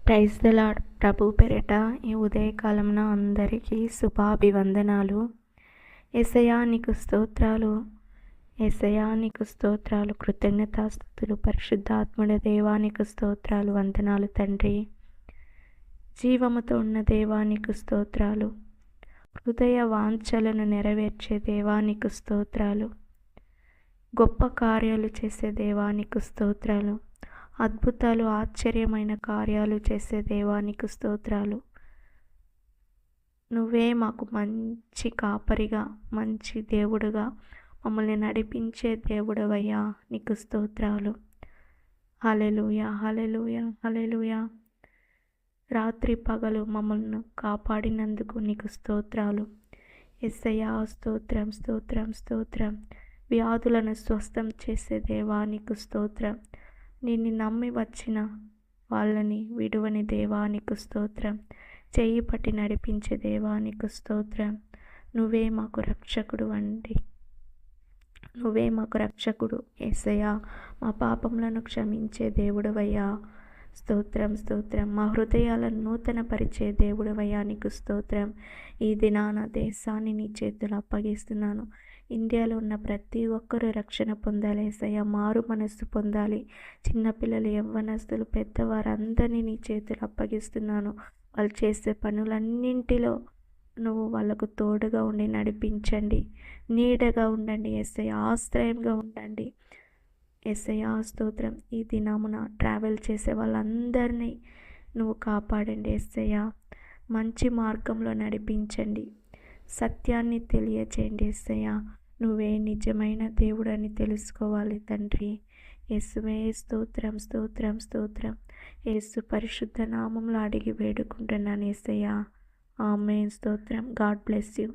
Praise the lord. ప్రభు పేరిట ఈ ఉదయకాలంన అందరికీ శుభాభివందనాలు. యేసయ్యా నీకు స్తోత్రాలు, యేసయ్యా నీకు స్తోత్రాలు, కృతజ్ఞతాస్తుతులు. పరిశుద్ధాత్ముడ దేవా నీకు స్తోత్రాలు, వందనాలు తండ్రి. జీవముతో ఉన్న దేవా నీకు స్తోత్రాలు, హృదయ వాంఛలను నెరవేర్చే దేవా నీకు స్తోత్రాలు, గొప్ప కార్యాలు చేసే దేవా నీకు స్తోత్రాలు, అద్భుతాలు ఆశ్చర్యమైన కార్యాలు చేసే దేవానికి స్తోత్రాలు. నువ్వే మాకు మంచి కాపరిగా, మంచి దేవుడుగా మమ్మల్ని నడిపించే దేవుడవయ్యా, నీకు స్తోత్రాలు. హల్లెలూయా, హల్లెలూయా, హల్లెలూయా. రాత్రి పగలు మమ్మల్ని కాపాడినందుకు నీకు స్తోత్రాలు. యేసయ్యా స్తోత్రం, స్తోత్రం, స్తోత్రం. వ్యాధులను స్వస్థం చేసే దేవానికి స్తోత్రం. నిన్ను నమ్మి వచ్చిన వాళ్ళని విడువని దేవానికి స్తోత్రం. చెయ్యి పట్టి నడిపించే దేవానికి స్తోత్రం. నువ్వే మాకు రక్షకుడు అండి, నువ్వే మాకు రక్షకుడు. యేసయ్యా మా పాపములను క్షమించే దేవుడవయ్యా, స్తోత్రం, స్తోత్రం. మా హృదయాలను నూతనపరిచే దేవుడవయ్యా నీకు స్తోత్రం. ఈ దినాన దేశాన్ని నీ చేతులు అప్పగిస్తున్నాను. ఇండియాలో ఉన్న ప్రతి ఒక్కరూ రక్షణ పొందాలి యేసయ్యా, మారు మనస్సు పొందాలి. చిన్నపిల్లలు, యవ్వనస్తులు, పెద్దవారు అందరినీ నీ చేతులు అప్పగిస్తున్నాను. వాళ్ళు చేసే పనులన్నింటిలో నువ్వు వాళ్ళకు తోడుగా ఉండి నడిపించండి, నీడగా ఉండండి యేసయ్యా, ఆశ్రయంగా ఉండండి యేసయ్యా, స్తోత్రం. ఈ దినమున ట్రావెల్ చేసే వాళ్ళందరినీ నువ్వు కాపాడండి యేసయ్యా, మంచి మార్గంలో నడిపించండి, సత్యాన్ని తెలియచేయండి యేసయ్యా. నువ్వే నిజమైన దేవుడని తెలుసుకోవాలి తండ్రి. యేసువే స్తోత్రం, స్తోత్రం, స్తోత్రం. యేసు పరిశుద్ధ నామంలో అడిగి వేడుకుంటున్నాను యేసయ్యా. ఆమేన్. స్తోత్రం. God bless you.